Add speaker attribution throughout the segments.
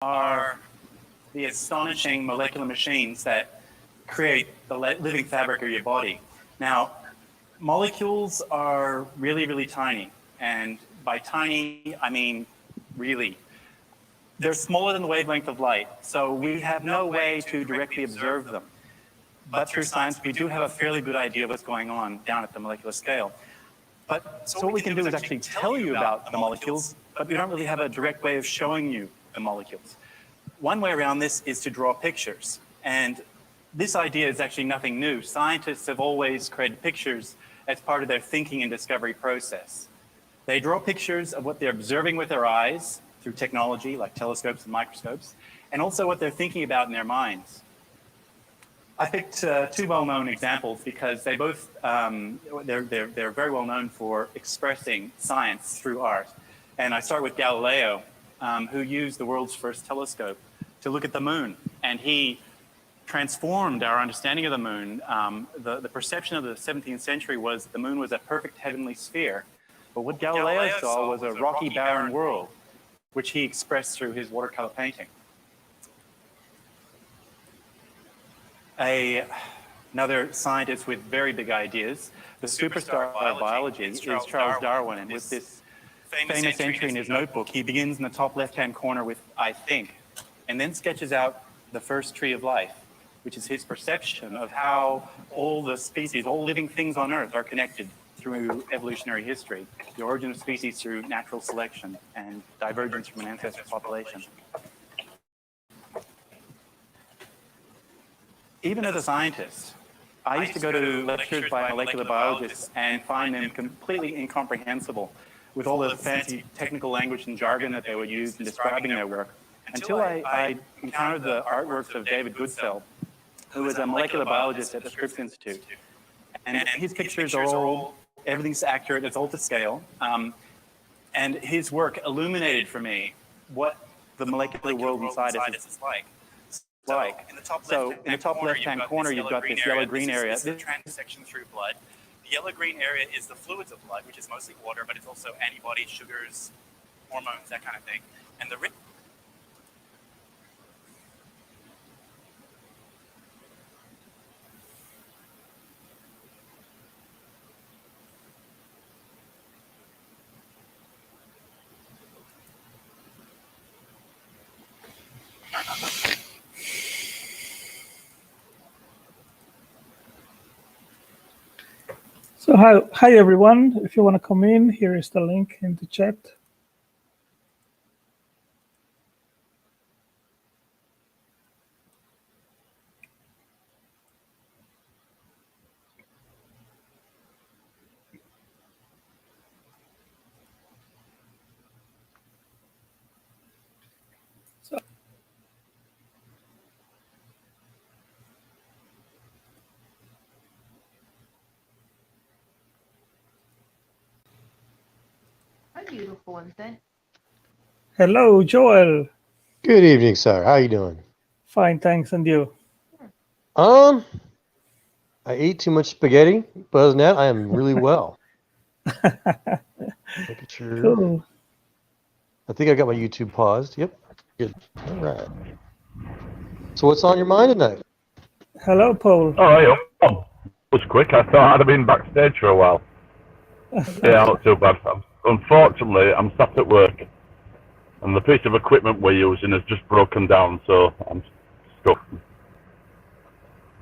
Speaker 1: are the astonishing molecular machines that create the living fabric of your body. Now, molecules are really, really tiny. And by tiny, I mean really. They're smaller than the wavelength of light, so we have no way to directly observe them. But through science, we do have a fairly good idea of what's going on down at the molecular scale. So what we can do is actually tell you about the molecules, but we don't really have a direct way of showing you the molecules. One way around this is to draw pictures. And this idea is actually nothing new. Scientists have always created pictures as part of their thinking and discovery process. They draw pictures of what they're observing with their eyes through technology like telescopes and microscopes, and also what they're thinking about in their minds. I picked two well-known examples because they both, they're very well known for expressing science through art. And I start with Galileo, who used the world's first telescope to look at the moon. And he transformed our understanding of the moon. The perception of the 17th century was the moon was a perfect heavenly sphere. But what Galileo saw was a rocky, barren world, which he expressed through his watercolor painting. Another scientist with very big ideas, the superstar of biology, is Charles Darwin. And with this famous entry in his notebook, he begins in the top left-hand corner with "I think," and then sketches out the first tree of life, which is his perception of how all the species, all living things on Earth are connected through evolutionary history, the origin of species through natural selection and divergence from an ancestral population. Even as a scientist, I used to go to lectures by molecular biologists and find them completely incomprehensible with all the fancy technical language and jargon that they would use in describing their work, until I encountered the artworks of David Goodsell, who was a molecular biologist at the Scripps Institute. And his pictures are all, everything's accurate, it's all to scale. And his work illuminated for me what the molecular world inside us is like. So in the top left-hand corner, you've got this yellow-green area. This is transection through blood. The yellow-green area is the fluids of blood, which is mostly water, but it's also antibodies, sugars, hormones, that kind of thing. And the
Speaker 2: So hi everyone. If you want to come in, here is the link in the chat.
Speaker 3: Beautiful Wednesday.
Speaker 2: Hello, Joel.
Speaker 4: Good evening, sir. How you doing?
Speaker 2: Fine, thanks. And you?
Speaker 4: I ate too much spaghetti, but other than that, I am really well. Making sure.
Speaker 2: Cool.
Speaker 4: I think I got my YouTube paused. Yep. Good. All right. So what's on your mind tonight?
Speaker 2: Hello, Paul.
Speaker 5: Oh, hey, that was quick. I thought I'd have been backstage for a while. Yeah, not too bad. Unfortunately, I'm sat at work, and the piece of equipment we're using has just broken down, so I'm stuck.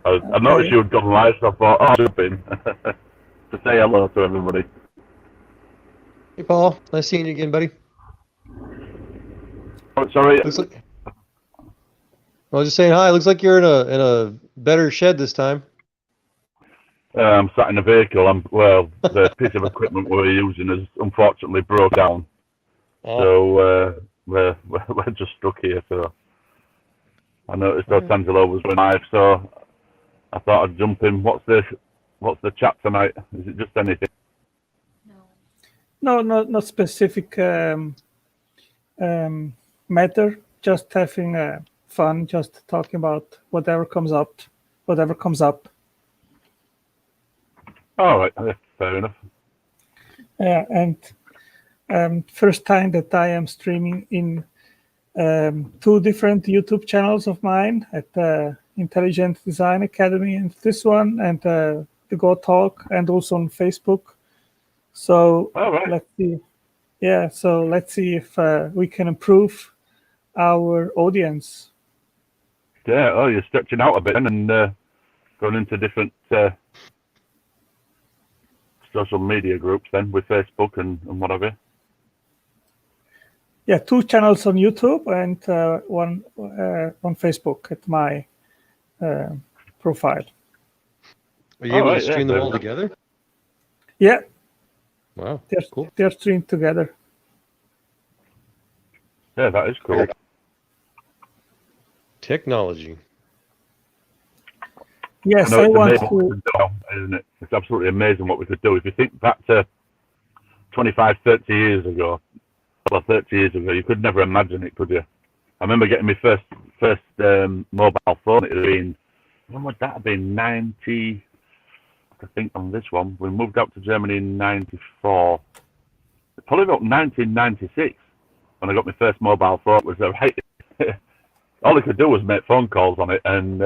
Speaker 5: I noticed you had gone live, so I thought, oh, I'll jump in to say hello to everybody.
Speaker 4: Hey, Paul. Nice seeing you again, buddy.
Speaker 5: Oh, sorry.
Speaker 4: Looks like... I was just saying hi. Looks like you're in a better shed this time.
Speaker 5: I'm sat in a vehicle. Well, the piece of equipment we're using has unfortunately broke down, so we're just stuck here. So I noticed Angelo was with live, so I thought I'd jump in. What's the chat tonight? Is it just anything?
Speaker 2: No, not specific matter. Just having fun. Just talking about whatever comes up.
Speaker 5: All right, fair enough.
Speaker 2: Yeah, and first time that I am streaming in two different YouTube channels of mine at Intelligent Design Academy and this one, and the Go Talk, and also on Facebook. So
Speaker 5: All right.
Speaker 2: let's see. Yeah, so let's see if we can improve our audience.
Speaker 5: Yeah. Oh, you're stretching out a bit and going into different social media groups then with Facebook and whatever.
Speaker 2: Yeah, two channels on YouTube and one on Facebook at my profile.
Speaker 4: Are you able
Speaker 5: right,
Speaker 4: to stream them
Speaker 5: yeah.
Speaker 4: all together?
Speaker 2: Yeah,
Speaker 4: Wow, cool.
Speaker 2: they're streamed together.
Speaker 5: Yeah, that is cool.
Speaker 4: Technology.
Speaker 2: Yes,
Speaker 5: I know
Speaker 2: I
Speaker 5: it's
Speaker 2: want
Speaker 5: amazing what we
Speaker 2: to.
Speaker 5: could do now, isn't it? It's absolutely amazing what we could do. If you think back to 25, 30 years ago, well, 30 years ago, you could never imagine it, could you? I remember getting my first mobile phone. It had been, when would that have been? 90, I think on this one. We moved out to Germany in 94. Probably about 1996 when I got my first mobile phone. It was all I could do was make phone calls on it, and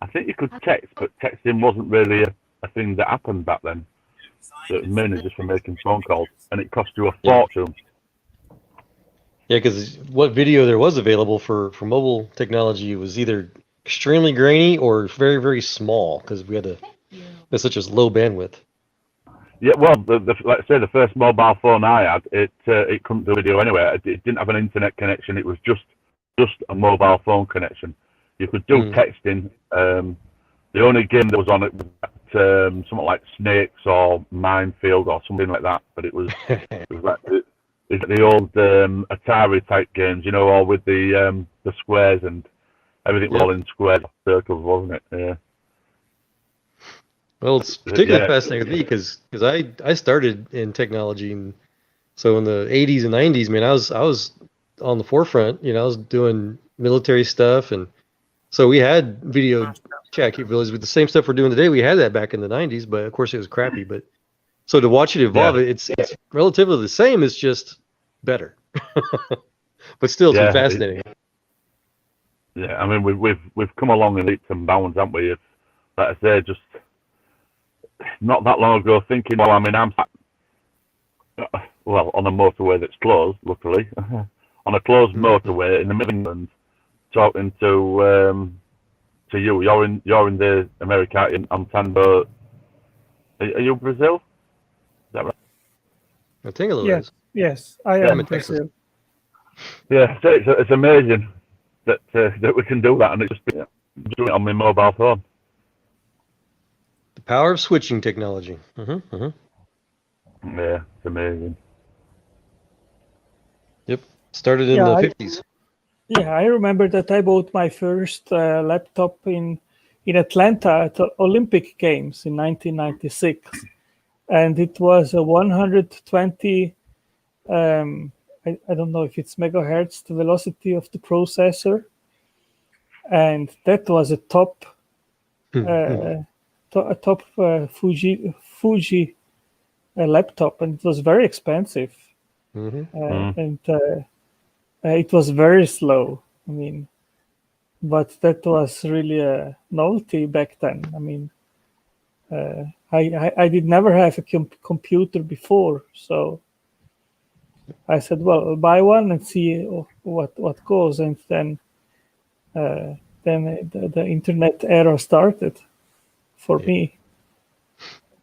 Speaker 5: I think you could text, but texting wasn't really a thing that happened back then. So it was mainly just for making phone calls, and it cost you a fortune.
Speaker 4: Yeah, because what video there was available for mobile technology was either extremely grainy or very, very small because we had such a low bandwidth.
Speaker 5: Yeah, well, like I say, the first mobile phone I had, it couldn't do video anyway. It didn't have an internet connection. It was just a mobile phone connection. You could do texting. The only game that was on it was something like Snakes or Minefield or something like that. But it was like it's the old Atari type games, you know, all with the squares and everything was all in squares, circles, wasn't it? Yeah.
Speaker 4: Well, it's particularly fascinating with me because I started in technology, and so in the 80s and 90s, man, I was on the forefront. You know, I was doing military stuff, and so we had video chat capabilities with the same stuff we're doing today. We had that back in the 90s, but of course it was crappy. But so to watch it evolve, it's relatively the same. It's just better, but still it's fascinating.
Speaker 5: I mean, we've come along in leaps and bounds, haven't we? It's, like I say, just not that long ago, thinking, well, I mean, I'm on a motorway that's closed, luckily, on a closed motorway in the Midlands, talking to you. You're in the America in Antando. Are you Brazil? Is that right?
Speaker 4: I think a little.
Speaker 2: Yes, I am in Brazil.
Speaker 5: Yeah, so it's amazing that we can do that, and it's just doing it on my mobile phone.
Speaker 4: The power of switching technology.
Speaker 5: Yeah, it's amazing.
Speaker 4: Yep, started in the 50s.
Speaker 2: Yeah, I remember that I bought my first laptop in Atlanta at the Olympic Games in 1996, and it was a 120. I don't know if it's megahertz, the velocity of the processor, and that was a top Fuji laptop, and it was very expensive, and it was very slow. I mean, but that was really a novelty back then. I mean, I did never have a computer before, so I said, well, I'll buy one and see what goes, and then the internet era started for me.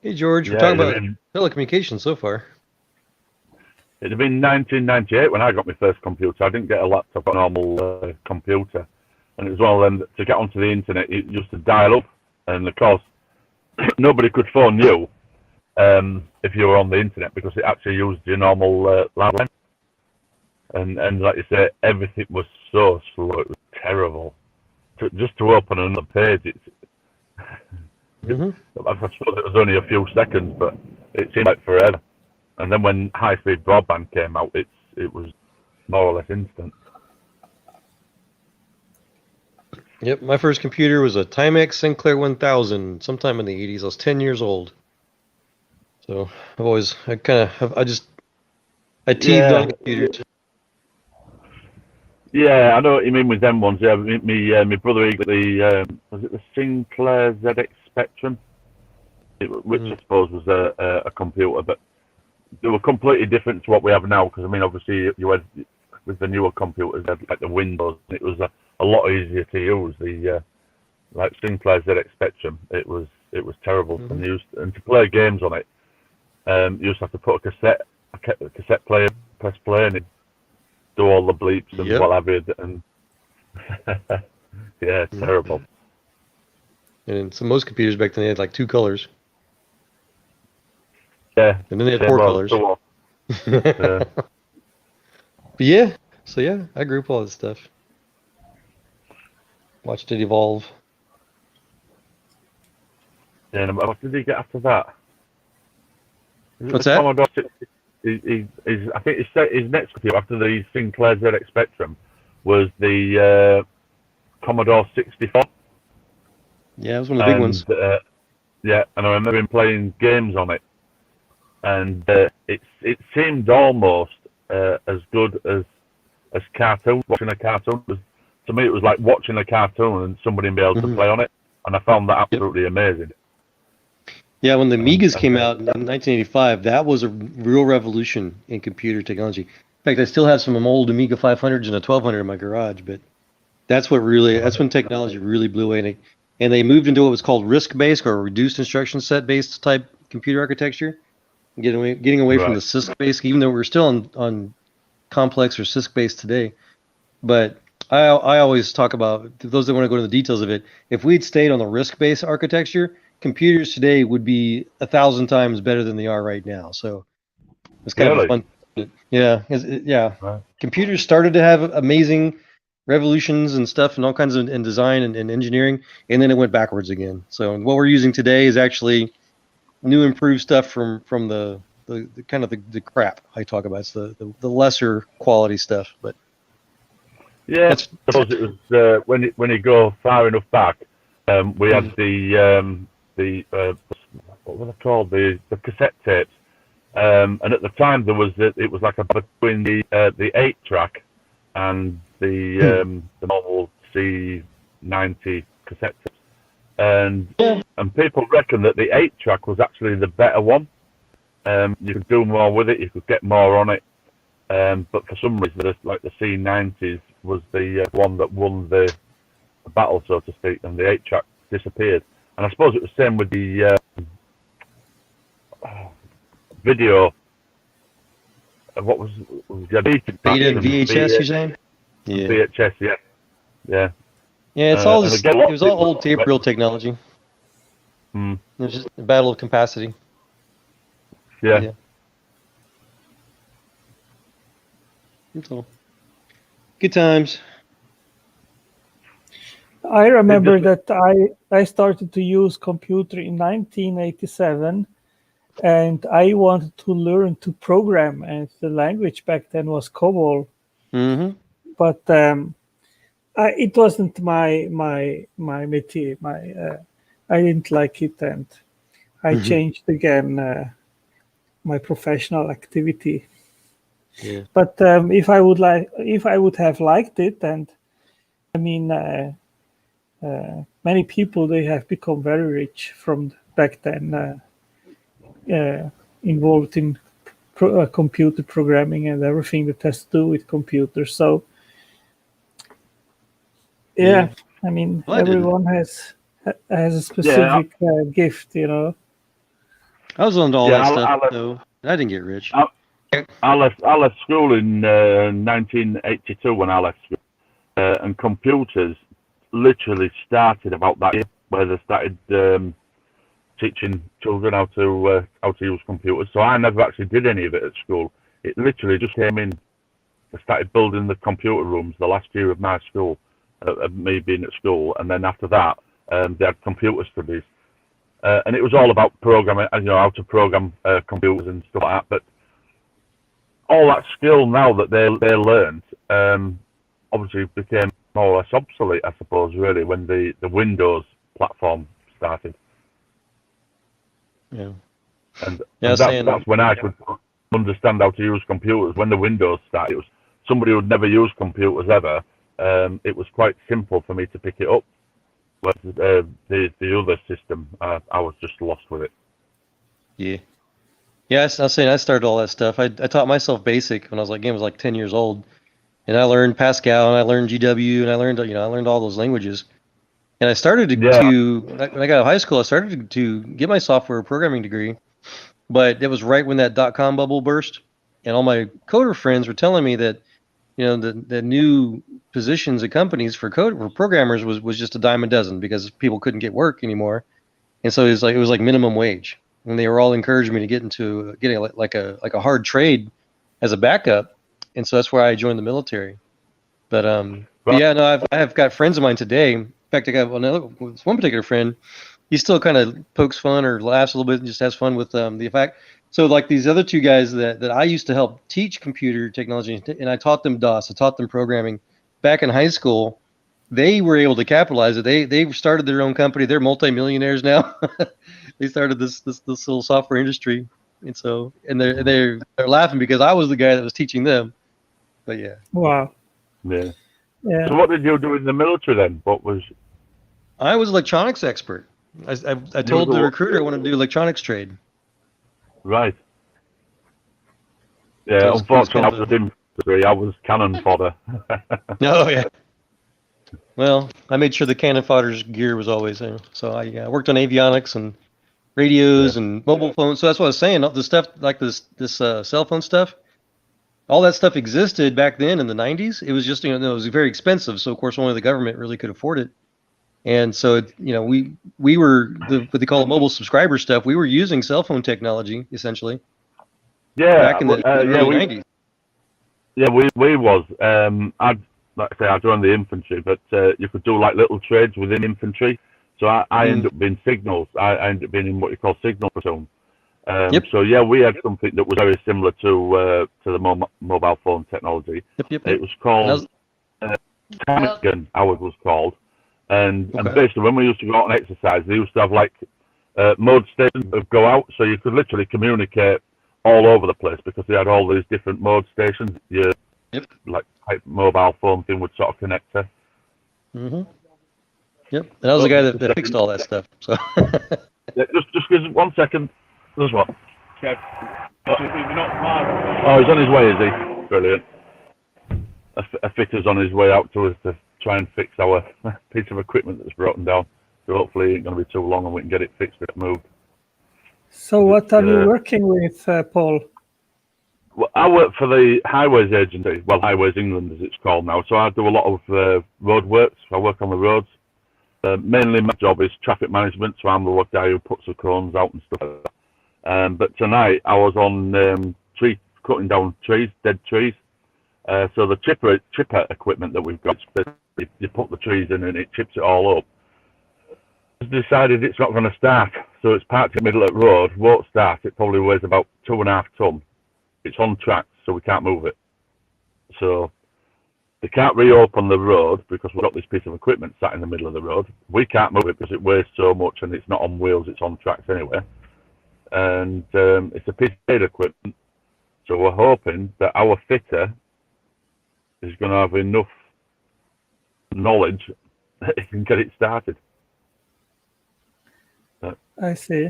Speaker 4: Hey, George, we're talking about telecommunications so far.
Speaker 5: It had been 1998 when I got my first computer. I didn't get a laptop, a normal computer. And it was one of them that to get onto the internet, you used to dial up. And of course, nobody could phone you if you were on the internet because it actually used your normal landline. And like you say, everything was so slow. It was terrible. Just to open another page, I suppose it was only a few seconds, but it seemed like forever. And then when high-speed broadband came out, it was more or less instant.
Speaker 4: Yep, my first computer was a Timex Sinclair 1000 sometime in the 80s. I was 10 years old. So I teased on computers.
Speaker 5: Yeah, I know what you mean with them ones. Yeah, my brother, he got the was it the Sinclair ZX Spectrum, which I suppose was a computer, but they were completely different to what we have now. Because I mean, obviously, you had with the newer computers, they had like the Windows. It was a lot easier to use. The like Sinclair ZX Spectrum, it was terrible, and to play games on it, you just have to put a cassette player, press play, and it do all the bleeps and what have you, and yeah, it's terrible.
Speaker 4: And so most computers back then they had like 2 colors.
Speaker 5: Yeah,
Speaker 4: and then they had 4 colors.
Speaker 5: Yeah.
Speaker 4: But yeah, so yeah, I grew up all this stuff. Watched it evolve.
Speaker 5: Yeah, and what did he get after that?
Speaker 4: What's that?
Speaker 5: Commodore 60, I think his next computer after the Sinclair ZX Spectrum was the Commodore 64.
Speaker 4: Yeah, it was one of the big ones.
Speaker 5: Yeah, and I remember him playing games on it, and it seemed almost as good as cartoon. Watching a cartoon to me, it was like watching a cartoon and somebody be able to play on it, and I found that absolutely amazing.
Speaker 4: Yeah, when the Amigas came out in 1985, that was a real revolution in computer technology. In fact, I still have some old Amiga 500s and a 1200 in my garage, but that's when technology really blew away. And they moved into what was called RISC-based or reduced instruction set-based type computer architecture, getting away from the CISC-based, even though we're still on complex or CISC-based today. But I always talk about, those that want to go into the details of it, if we'd stayed on the RISC-based architecture, computers today would be 1,000 times better than they are right now. So it's kind of a fun. Yeah.
Speaker 5: Right.
Speaker 4: Computers started to have amazing revolutions and stuff and all kinds of in design and engineering, and then it went backwards again. So what we're using today is actually new improved stuff from the kind of the crap I talk about. It's the lesser quality stuff. But
Speaker 5: yeah, I suppose it was when you go far enough back, we had the what were they called, the cassette tapes, and at the time it was like between the 8-track and the normal C90 cassette tapes, and people reckon that the 8-track was actually the better one. You could do more with it, you could get more on it, but for some reason, like the C90s was the one that won the battle, so to speak, and the 8-track disappeared. And I suppose it was the same with the video. What was
Speaker 4: Beta VHS? You're saying? Yeah.
Speaker 5: VHS, yeah.
Speaker 4: Yeah, it's all just, it was all old tape reel technology. It was just a battle of capacity.
Speaker 5: Yeah.
Speaker 4: That's all. Good times.
Speaker 2: I remember that I started to use computer in 1987, and I wanted to learn to program, and the language back then was COBOL. But it wasn't my métier. I didn't like it, and I changed again my professional activity.
Speaker 4: Yeah.
Speaker 2: But if I would have liked it, and I mean, many people, they have become very rich from back then, involved in computer programming and everything that has to do with computers. So, I mean, everyone has a specific gift, you know.
Speaker 4: I was on all that stuff, though. I didn't get rich.
Speaker 5: I left school in 1982 when I left school, and computers literally started about that year, where they started teaching children how to use computers. So I never actually did any of it at school. It literally just came in. I started building the computer rooms the last year of my school, of me being at school, and then after that, they had computer studies, and it was all about programming, you know, how to program computers and stuff like that. But all that skill now that they learned, obviously became more or less obsolete, I suppose, really, when the Windows platform started.
Speaker 4: Yeah.
Speaker 5: And that's when I could understand how to use computers. When the Windows started, it was somebody who'd never used computers ever, it was quite simple for me to pick it up. But the other system, I was just lost with it.
Speaker 4: Yeah. Yeah, I was saying I started all that stuff. I taught myself BASIC when I was like, again, I was like 10 years old, and I learned Pascal and I learned GW and I learned all those languages. And I started when I got out of high school, I started to get my software programming degree, but it was right when that .com bubble burst, and all my coder friends were telling me that, the new positions at companies for programmers was just a dime a dozen because people couldn't get work anymore, and so it was like minimum wage, and they were all encouraging me to get into getting like a hard trade as a backup, and so that's where I joined the military. But yeah, no, I have got friends of mine today. In fact, I got one particular friend. He still kind of pokes fun or laughs a little bit and just has fun with the fact. So like these other two guys that I used to help teach computer technology, and I taught them DOS, I taught them programming back in high school. They were able to capitalize it. They started their own company. They're multimillionaires now. They started this little software industry, and they're laughing because I was the guy that was teaching them. But yeah.
Speaker 2: Wow.
Speaker 5: Yeah.
Speaker 2: Yeah.
Speaker 5: So what did you do in the military then?
Speaker 4: I was electronics expert. I told the recruiter I wanted to do electronics trade.
Speaker 5: Right. Yeah, unfortunately, I was infantry. I was cannon fodder.
Speaker 4: Oh, yeah. Well, I made sure the cannon fodder's gear was always there. So I worked on avionics and radios and mobile phones. So that's what I was saying. The stuff like this cell phone stuff, all that stuff existed back then in the 90s. It was just, it was very expensive. So, of course, only the government really could afford it. And so, we were what they call mobile subscriber stuff. We were using cell phone technology, essentially.
Speaker 5: Yeah.
Speaker 4: Back in the early 90s.
Speaker 5: Yeah, we was. Like I say, I joined the infantry, but you could do like little trades within infantry. So I ended up being signals. I ended up being in what you call signal platoon. So yeah, we had something that was very similar to the mobile phone technology.
Speaker 4: Yep.
Speaker 5: It was called Tanagan, ours was called. And basically, when we used to go out and exercise, they used to have like mode stations that go out, so you could literally communicate all over the place because they had all these different mode stations. Like type mobile phone thing would sort of connect to.
Speaker 4: Yep. And I was the guy that fixed all that stuff. So.
Speaker 5: Yeah, just 1 second. There's what? Kev. Oh, he's on his way, is he? Brilliant. A fitter's on his way out to us to try and fix our piece of equipment that's broken down. So hopefully it ain't going to be too long and we can get it fixed and moved.
Speaker 2: So what are you working with, Paul?
Speaker 5: Well, I work for the Highways Agency, well, Highways England as it's called now. So I do a lot of road works. I work on the roads. Mainly my job is traffic management, so I'm the guy who puts the cones out and stuff like that. But tonight I was on cutting down trees, dead trees. So the chipper equipment that we've got, you put the trees in and it chips it all up. It's decided it's not going to start, so it's parked in the middle of the road, won't start. It probably weighs about 2.5 tons. It's on tracks, so we can't move it. So they can't reopen the road because we've got this piece of equipment sat in the middle of the road. We can't move it because it weighs so much and it's not on wheels, it's on tracks anyway. And it's a piece of equipment. So we're hoping that our fitter is going to have enough knowledge that he can get it started.
Speaker 2: I see.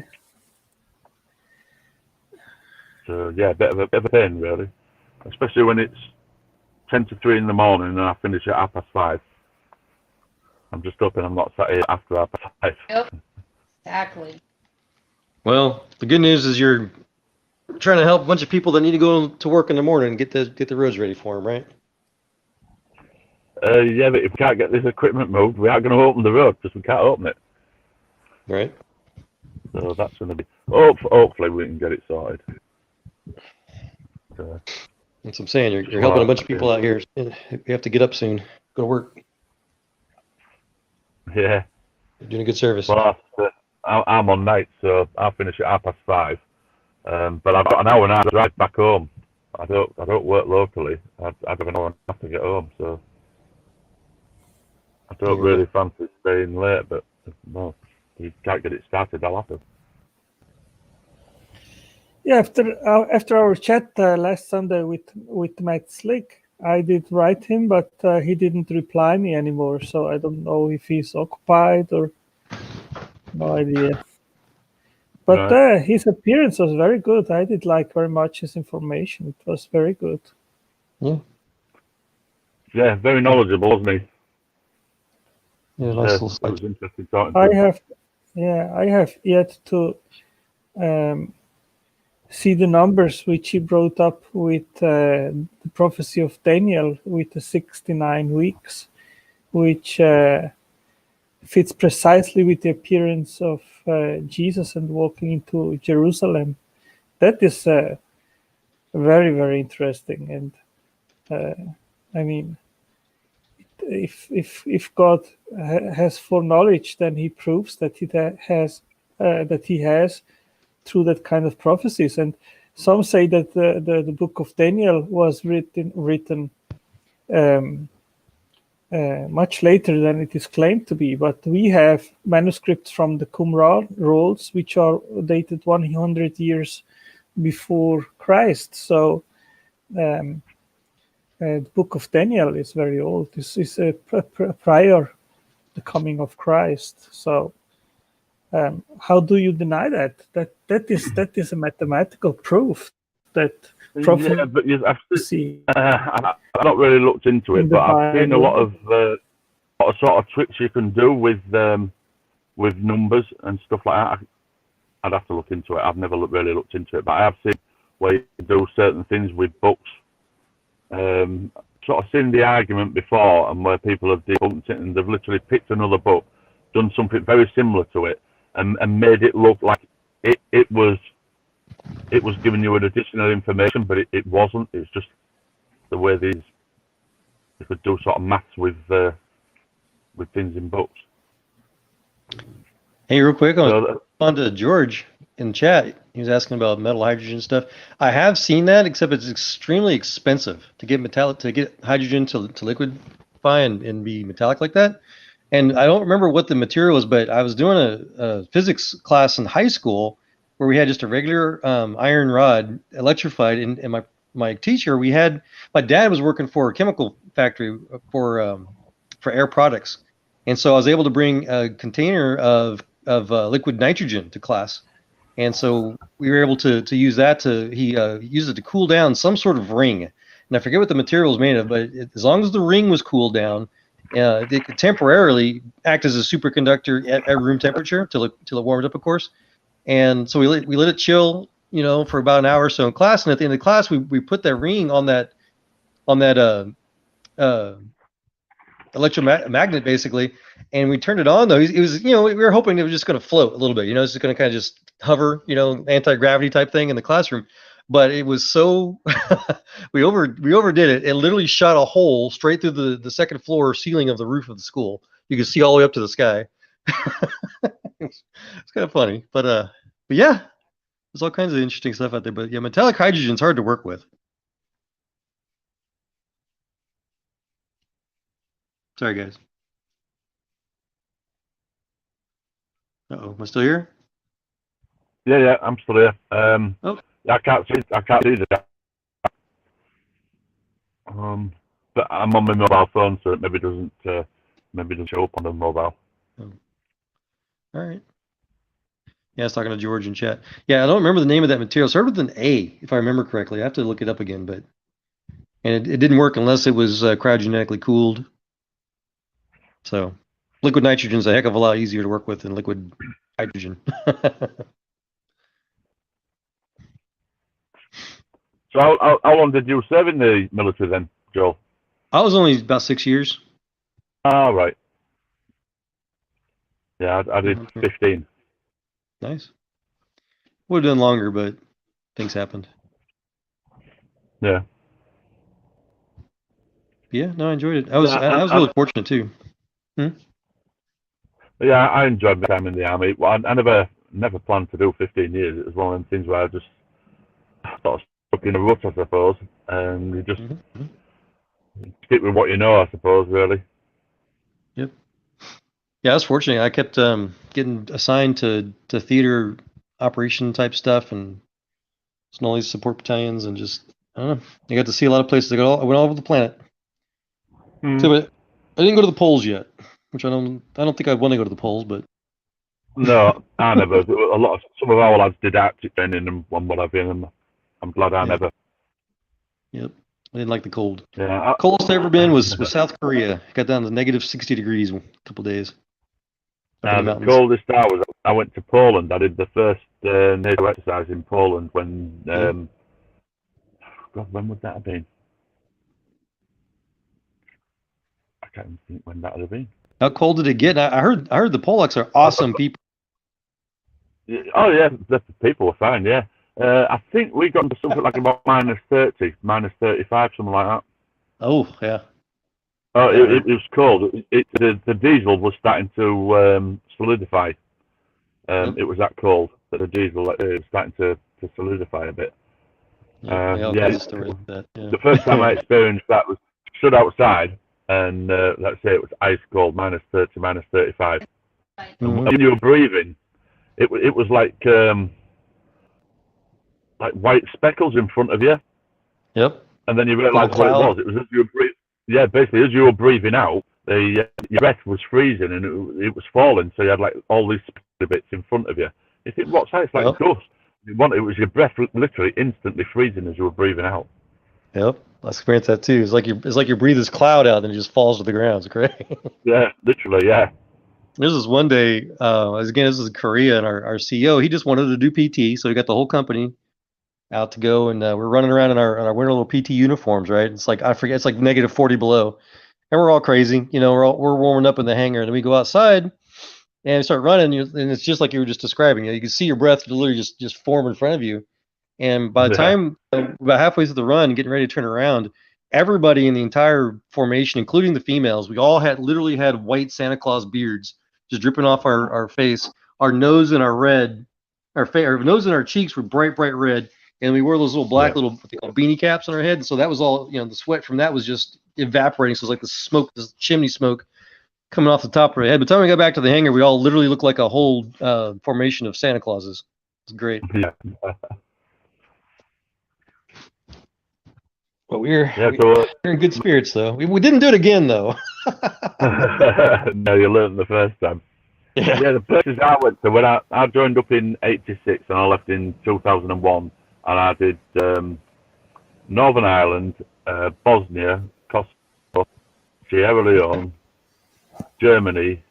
Speaker 5: So yeah, a bit of a pain really, especially when it's 10 to 3 in the morning and I finish at 5:30. I'm just hoping I'm not sat here after 5:30.
Speaker 3: Yep, exactly.
Speaker 4: Well, the good news is you're trying to help a bunch of people that need to go to work in the morning and get the roads ready for them, right?
Speaker 5: Yeah, but if we can't get this equipment moved, we aren't going to open the road because we can't open it.
Speaker 4: Right.
Speaker 5: So that's going to be. Hopefully, we can get it sorted.
Speaker 4: That's what I'm saying. You're helping a bunch of people out here. You have to get up soon. Go to work.
Speaker 5: Yeah.
Speaker 4: You're doing a good service.
Speaker 5: Well, I'm on night, so I'll finish at 5:30. But I've got an hour and a half drive back home. I don't work locally. I have an hour and a half to get home, so I don't really fancy staying late. But no, you can't get it started. I'll have to.
Speaker 2: Yeah, after our chat last Sunday with Matt Slick, I did write him, but he didn't reply me anymore. So I don't know if he's occupied or no idea. But
Speaker 5: Right.
Speaker 2: his appearance was very good. I did like very much his information. It was very good.
Speaker 5: Yeah, very knowledgeable, wasn't he?
Speaker 4: Yeah, nice little
Speaker 5: It
Speaker 4: slide.
Speaker 5: was interesting talking to
Speaker 2: I
Speaker 5: him.
Speaker 2: have yet to see the numbers which he brought up with the prophecy of Daniel with the 69 weeks, which fits precisely with the appearance of Jesus and walking into Jerusalem. That is very, very interesting. And I mean, if God has foreknowledge, then He proves that He has through that kind of prophecies. And some say that the book of Daniel was written much later than it is claimed to be, but we have manuscripts from the Qumran rolls, which are dated 100 years before Christ. So the book of Daniel is very old. This is prior the coming of Christ. So how do you deny that? That is a mathematical proof that
Speaker 5: Yeah, but
Speaker 2: prophecy
Speaker 5: I've not really looked into
Speaker 2: in
Speaker 5: it,
Speaker 2: the
Speaker 5: but I've seen a
Speaker 2: Bible.
Speaker 5: lot of sort of tricks you can do with numbers and stuff like that. I'd have to look into it. I've never really looked into it, but I have seen where you can do certain things with books. Sort of seen the argument before, and where people have debunked it, and they've literally picked another book, done something very similar to it, and made it look like it was giving you an additional information, but it wasn't. It's just the way they could do sort of maths with things in books.
Speaker 4: Hey, real quick, I was
Speaker 5: So,
Speaker 4: on to George in chat. He was asking about metal hydrogen stuff. I have seen that, except it's extremely expensive to get hydrogen to liquefy and be metallic like that. And I don't remember what the material was, but I was doing a physics class in high school where we had just a regular iron rod electrified, and my teacher, my dad was working for a chemical factory for Air Products, and so I was able to bring a container of liquid nitrogen to class, and so we were able to use that he used it to cool down some sort of ring, and I forget what the material was made of, but as long as the ring was cooled down, it could temporarily act as a superconductor at room temperature till it warmed up, of course. And so we let it chill, for about an hour or so in class. And at the end of the class, we put that ring on that electromagnet basically, and we turned it on. Though it was, we were hoping it was just going to float a little bit, it's just going to kind of just hover, anti-gravity type thing in the classroom. But it was so we overdid it. It literally shot a hole straight through the second floor ceiling of the roof of the school. You could see all the way up to the sky. It's kind of funny, but yeah, there's all kinds of interesting stuff out there. But yeah, metallic hydrogen's hard to work with. Sorry, guys. Uh-oh, am I still here?
Speaker 5: yeah, I'm still here.
Speaker 4: Oh.
Speaker 5: I can't see that. But I'm on my mobile phone, so it maybe doesn't show up on the mobile.
Speaker 4: Oh. All right. Yeah, I was talking to George in chat. Yeah, I don't remember the name of that material. It started with an A, if I remember correctly. I have to look it up again, but it didn't work unless it was cryogenically cooled. So liquid nitrogen is a heck of a lot easier to work with than liquid hydrogen.
Speaker 5: So how long did you serve in the military then, Joel?
Speaker 4: I was only about 6 years.
Speaker 5: Oh, right. Yeah, I did 15.
Speaker 4: Nice. Would have done longer, but things happened.
Speaker 5: Yeah.
Speaker 4: Yeah, no, I enjoyed it. I was really fortunate too.
Speaker 5: Yeah, I enjoyed my time in the army. Well, I never planned to do 15 years. It was one of them things where I just sort of stuck in a rut, I suppose, and you just stick with what you know, I suppose, really.
Speaker 4: Yep. Yeah, I was fortunate. I kept getting assigned to theater operation type stuff and all these support battalions, and just I don't know. You got to see a lot of places. I went all over the planet.
Speaker 5: Hmm.
Speaker 4: So, but I didn't go to the poles yet, which I don't think I want to go to the poles, but
Speaker 5: No, I never. Some of our lads did Arctic training and what have you, and I'm glad I
Speaker 4: Yeah.
Speaker 5: never.
Speaker 4: yep, I didn't like the cold.
Speaker 5: Yeah,
Speaker 4: Coldest I ever been was South Korea. Got down to negative 60 degrees a couple days. Up in the
Speaker 5: the
Speaker 4: mountains.
Speaker 5: coldest I went to Poland. I did the first NATO exercise in Poland when. God, when would that have been? I can't even think when that would have been.
Speaker 4: How cold did it get? I heard the Polacks are awesome people.
Speaker 5: Oh yeah, the people were fine. Yeah, I think we got to something like about minus 30, minus 35, something like that.
Speaker 4: Oh yeah.
Speaker 5: Oh, it was cold. The diesel was starting to solidify.
Speaker 4: Yep.
Speaker 5: It was that cold that the diesel was starting to solidify a bit.
Speaker 4: Yeah, that. Yeah.
Speaker 5: The first time I experienced that was stood outside, and let's say it was ice cold, minus 30, minus 35.
Speaker 4: Mhm.
Speaker 5: And when you were breathing, it was like white speckles in front of you,
Speaker 4: Yep.
Speaker 5: and then you realised what it was. It was as you were breathing. Yeah, basically as you were breathing out, your breath was freezing and it was falling. So you had like all these bits in front of you. You think, what's that? It's like dust. It was your breath literally instantly freezing as you were breathing out.
Speaker 4: Yep, I experienced that too. It's like you breathe this cloud out and it just falls to the ground. It's great.
Speaker 5: Yeah, literally, yeah.
Speaker 4: This was one day. This is Korea, and our CEO he just wanted to do PT, so he got the whole company out to go, and we're running around in our winter little PT uniforms. Right? It's like I forget. It's like negative 40 below, and we're all crazy. You know, we're warming up in the hangar, and then we go outside and start running, and it's just like you were just describing. You can see your breath literally just form in front of you. And by the time about halfway through the run, getting ready to turn around, everybody in the entire formation, including the females, we all literally had white Santa Claus beards just dripping off our face. Our nose and our nose and our cheeks were bright red, and we wore those little black little what they call beanie caps on our head. And so that was all, the sweat from that was just evaporating. So it was like the smoke, this chimney smoke coming off the top of our head. By the time we got back to the hangar, we all literally looked like a whole formation of Santa Clauses. It's great.
Speaker 5: Yeah.
Speaker 4: But we're in good spirits, though. We didn't do it again, though.
Speaker 5: No, you learned the first time. Yeah, the places I went to, when I joined up in 86 and I left in 2001, and I did Northern Ireland, Bosnia, Kosovo, Sierra Leone, Germany,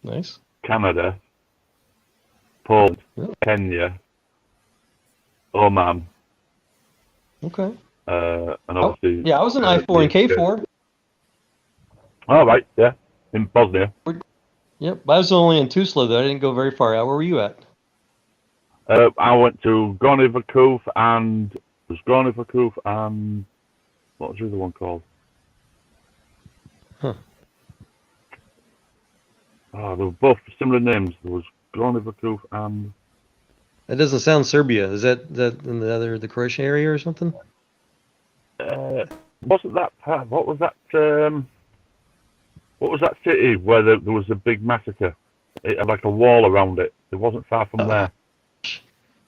Speaker 4: nice,
Speaker 5: Canada, Poland, Kenya, Oman.
Speaker 4: Okay.
Speaker 5: And obviously,
Speaker 4: I was in I4 and K4.
Speaker 5: Oh, right, yeah, in Bosnia.
Speaker 4: Yep, I was only in Tuzla, though. I didn't go very far out. Where were you at?
Speaker 5: I went to Gorny Vakuf and what was the other one called?
Speaker 4: Huh.
Speaker 5: Oh, they were both similar names. There was Gorny Vakuf and...
Speaker 4: That doesn't sound Serbia. Is that in the Croatian area or something?
Speaker 5: Wasn't that part? What was that city where there was a big massacre? It had like a wall around it. It wasn't far from there.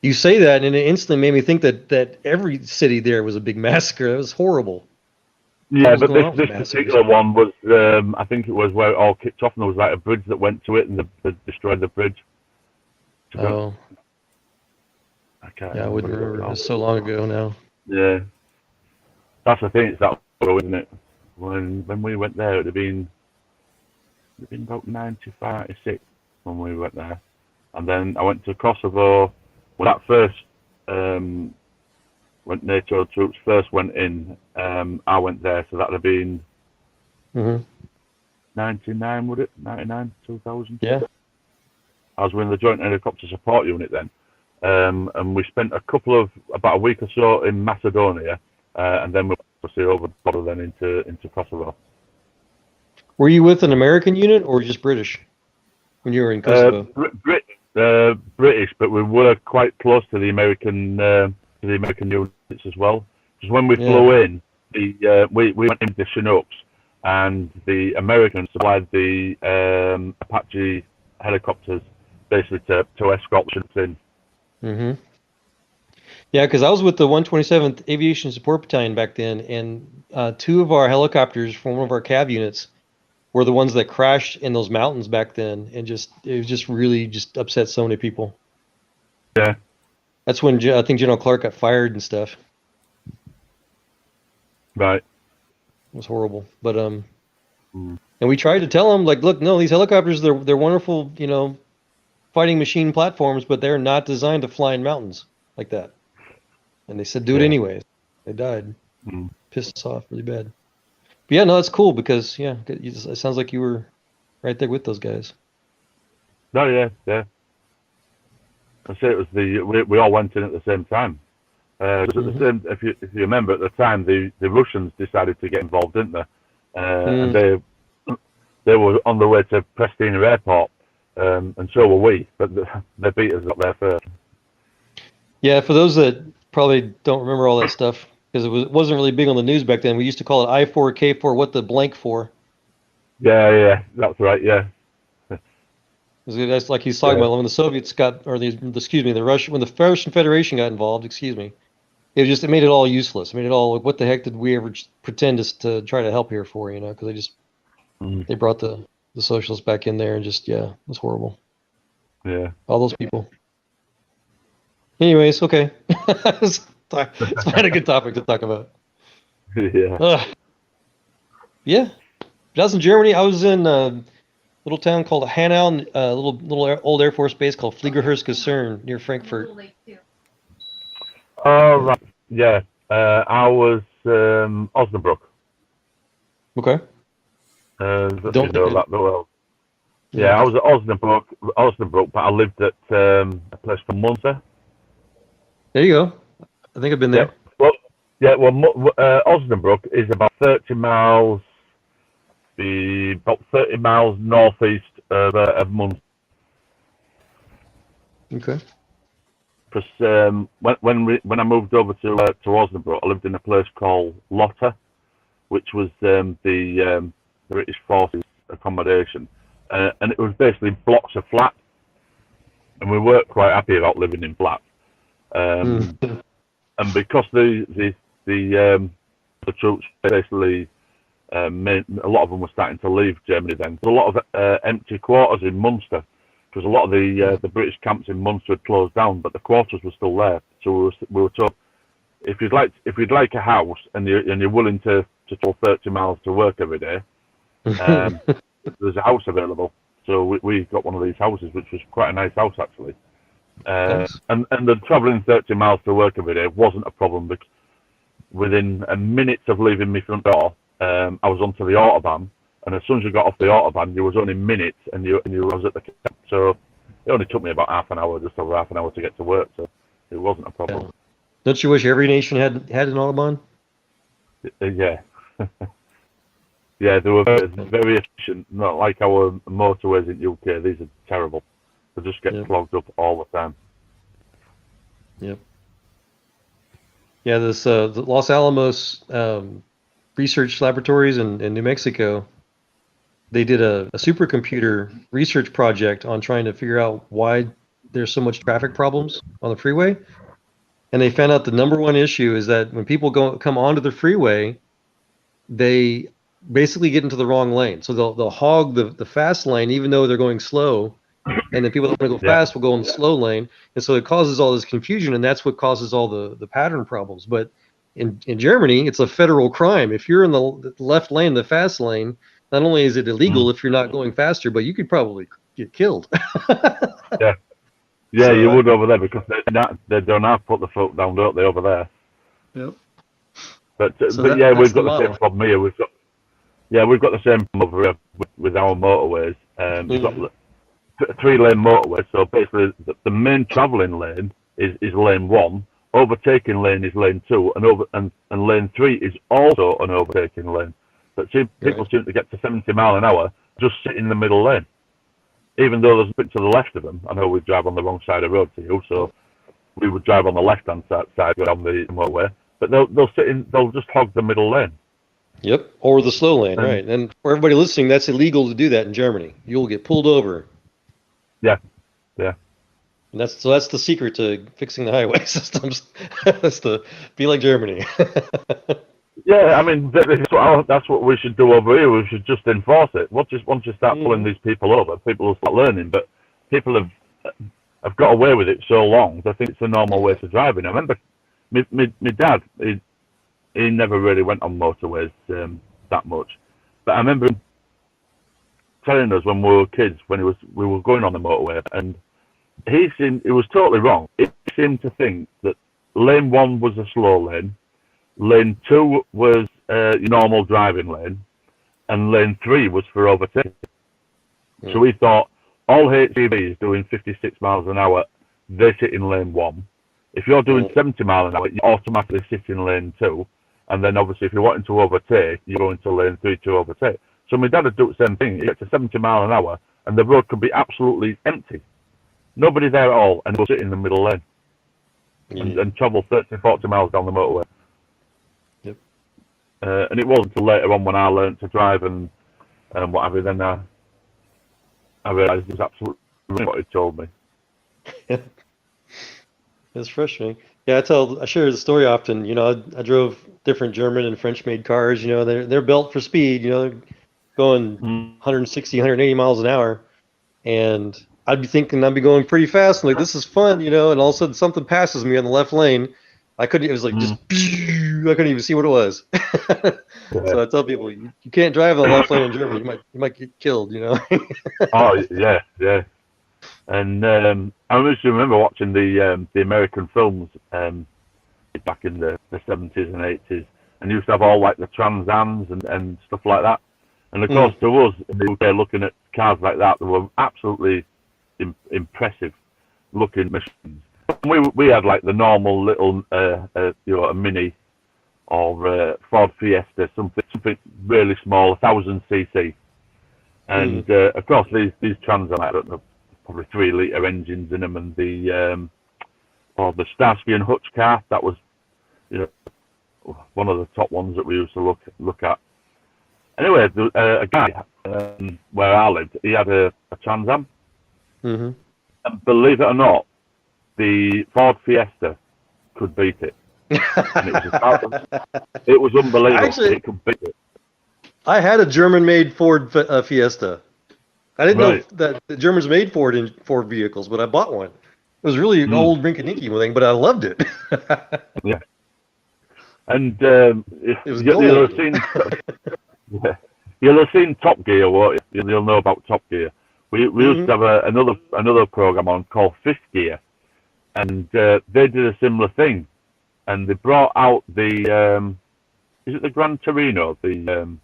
Speaker 4: You say that, and it instantly made me think that every city there was a big massacre. It was horrible.
Speaker 5: Yeah, but this particular one was, I think it was where it all kicked off, and there was like a bridge that went to it, and they destroyed the bridge.
Speaker 4: Oh. I wouldn't remember. It was so long ago now.
Speaker 5: Yeah. That's the thing, it's that low, isn't it? When we went there, it'd have been about 95, 96 when we went there. And then I went to Kosovo when that first, when NATO troops first went in, I went there, so that'd have been 99, would it? 99, 2000?
Speaker 4: Yeah.
Speaker 5: I was in the Joint Helicopter Support Unit then. And we spent about a week or so in Macedonia, and then we see over the border then into Kosovo.
Speaker 4: Were you with an American unit or just British when you were in Kosovo?
Speaker 5: British, but we were quite close to the American units as well. Because when we flew in, we went into Chinooks, and the Americans supplied the Apache helicopters basically to escort ships in.
Speaker 4: Mm-hmm. Yeah, because I was with the 127th Aviation Support Battalion back then, and two of our helicopters from one of our cav units were the ones that crashed in those mountains back then, and it was just really just upset so many people.
Speaker 5: Yeah.
Speaker 4: That's when I think General Clark got fired and stuff.
Speaker 5: Right.
Speaker 4: It was horrible, but and we tried to tell them, like, look, no, these helicopters, they're wonderful, fighting machine platforms, but they're not designed to fly in mountains like that. And they said, do it anyways. They died. Pissed us off really bad. But yeah, no, that's cool because it sounds like you were right there with those guys.
Speaker 5: No, yeah. I say it was we all went in at the same time. At the same, if you remember, at the time the Russians decided to get involved, didn't they? And they were on the way to Pristina Airport, and so were we. But they beat us up there first.
Speaker 4: Yeah, for those that probably don't remember all that stuff, because it wasn't really big on the news back then. We used to call it I-4, K4, what the blank for.
Speaker 5: Yeah, that's right. Yeah.
Speaker 4: That's like he's talking about when the Soviets got, or when the Russian Federation got involved. It made it all useless. It made it all like, what the heck did we ever pretend to try to help here for? Because they brought the socialists back in there and it was horrible.
Speaker 5: Yeah.
Speaker 4: All those people. Anyways, okay. It's not a good topic to talk about.
Speaker 5: Yeah.
Speaker 4: Yeah. I was in Germany. I was in a little town called Hanau, a little old Air Force base called Fliegerhorst-Kaserne near Frankfurt.
Speaker 5: Oh, right. Yeah. I was Osnabrück.
Speaker 4: Okay.
Speaker 5: Don't you know that well. Yeah, I was at Osnabrück, but I lived at a place called Munster.
Speaker 4: There you go. I think I've been there.
Speaker 5: Osnabrück is about 30 miles northeast of Munster.
Speaker 4: Okay.
Speaker 5: Because when I moved over to Osnabrück, I lived in a place called Lotte, which was the British Forces accommodation, and it was basically blocks of flats, and we weren't quite happy about living in flats. And because the troops basically a lot of them were starting to leave Germany then. There were a lot of empty quarters in Munster because a lot of the British camps in Munster had closed down, but the quarters were still there. So we were told if you'd like a house and you're willing to travel 30 miles to work every day, there's a house available. So we got one of these houses, which was quite a nice house actually.
Speaker 4: Nice.
Speaker 5: And the travelling 30 miles to work every day wasn't a problem because within a minute of leaving my front door, I was onto the Autobahn, and as soon as you got off the Autobahn, you was only minutes, and you was at the camp. So it only took me about just over half an hour to get to work. So it wasn't a problem.
Speaker 4: Yeah. Don't you wish every nation had an Autobahn?
Speaker 5: Yeah. Yeah, they were very efficient. Not like our motorways in UK. These are terrible. They just get clogged up all the time.
Speaker 4: Yep. Yeah, this the Los Alamos research laboratories in New Mexico, they did a supercomputer research project on trying to figure out why there's so much traffic problems on the freeway. And they found out the number one issue is that when people come onto the freeway, they basically get into the wrong lane. So they'll hog the fast lane even though they're going slow. And then people that want to go fast will go in the slow lane. And so it causes all this confusion, and that's what causes all the pattern problems. But in Germany, it's a federal crime. If you're in the left lane, the fast lane, not only is it illegal if you're not going faster, but you could probably get killed.
Speaker 5: Yeah, so, you would over there because they don't have to put the foot down, don't they, over there?
Speaker 4: Yep.
Speaker 5: But yeah, we've got the same problem here. We've got the same problem over here with our motorways. We've got 3-lane motorway, so basically the main travelling lane is lane 1, overtaking lane is lane 2, and lane 3 is also an overtaking lane. But people seem to get to 70 miles an hour just sit in the middle lane, even though there's a bit to the left of them. I know we drive on the wrong side of the road to you, so we would drive on the left-hand side down the motorway, but they'll just hog the middle lane.
Speaker 4: Yep, or the slow lane, right? And for everybody listening, that's illegal to do that in Germany. You'll get pulled over.
Speaker 5: Yeah.
Speaker 4: And that's the secret to fixing the highway systems. That's the be like Germany.
Speaker 5: Yeah, I mean, that's what we should do over here. We should just enforce it. Once you start pulling these people over, people will start learning. But people have got away with it so long, they think it's a normal way to driving. I remember my dad, he never really went on motorways that much. But I remember him telling us when we were kids, when we were going on the motorway, and he was totally wrong. He seemed to think that lane 1 was a slow lane, lane 2 was a normal driving lane, and lane 3 was for overtaking.
Speaker 4: Yeah.
Speaker 5: So he thought all HGVs doing 56 miles an hour, they sit in lane 1. If you're doing 70 miles an hour, you automatically sit in lane 2. And then obviously if you're wanting to overtake, you go into lane 3 to overtake. So my dad would do the same thing. He gets to 70 miles an hour and the road could be absolutely empty. Nobody there at all, and he'll sit in the middle lane and travel 30, 40 miles down the motorway.
Speaker 4: Yep.
Speaker 5: And it wasn't until later on when I learned to drive and what have you, then I realised it was absolutely what he told me.
Speaker 4: It's frustrating. Yeah, I share the story often. You know, I drove different German and French-made cars. You know, they're built for speed. You know, they're going 160, 180 miles an hour, and I'd be thinking I'd be going pretty fast. And like, this is fun, you know. And all of a sudden, something passes me on the left lane. I couldn't. It was like just. I couldn't even see what it was. So I tell people, you can't drive on the left lane in Germany. You might get killed. You know.
Speaker 5: Oh yeah. And I used to remember watching the American films back in the 70s and 80s, and used to have all like the Trans Ams and stuff like that. And of course, to us in the UK, looking at cars like that, they were absolutely impressive looking machines. We had like the normal little, a Mini or Ford Fiesta, something really small, 1000cc. And of course, these Trans Am, I don't know, probably 3-litre engines in them, and the Starsky and Hutch car, that was, you know, one of the top ones that we used to look at. Anyway, a guy where I lived, he had a Trans Am, and believe it or not, the Ford Fiesta could beat it. And it was unbelievable.
Speaker 4: Actually,
Speaker 5: it could beat it.
Speaker 4: I had a German-made Ford Fiesta. I didn't know that the Germans made Ford vehicles, but I bought one. It was really an old rinky-dinky thing, but I loved it.
Speaker 5: Yeah. And
Speaker 4: you'll
Speaker 5: have seen Top Gear, won't you? You'll know about Top Gear. We used to have another program on called Fifth Gear, and they did a similar thing, and they brought out the is it the Gran Torino, the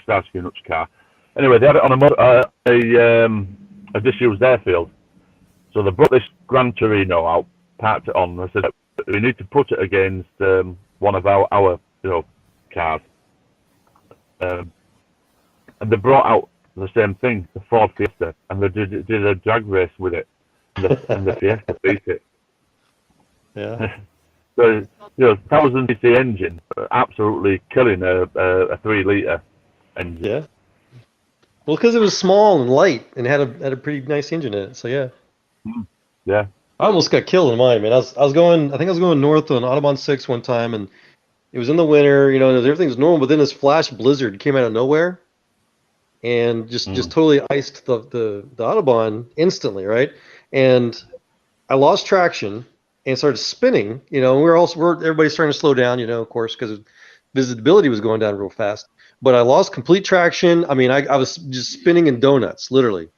Speaker 5: Starsky and Hutch car. Anyway, they had it on a disused airfield, so they brought this Gran Torino out, parked it on. They said we need to put it against one of our cars. And they brought out the same thing, the Ford Fiesta, and they did a drag race with it, and the Fiesta beat it.
Speaker 4: Yeah.
Speaker 5: So 1000cc engine, absolutely killing a 3-litre engine.
Speaker 4: Yeah. Well, because it was small and light and had a pretty nice engine in it. So yeah.
Speaker 5: Yeah.
Speaker 4: I almost got killed in mine, man. I think I was going north on Autobahn 6 one time, and it was in the winter, you know, and everything's normal, but then this flash blizzard came out of nowhere and just totally iced the Autobahn instantly, right? And I lost traction and started spinning, you know, and everybody's starting to slow down, you know, of course, because visibility was going down real fast. But I lost complete traction. I mean, I was just spinning in donuts, literally,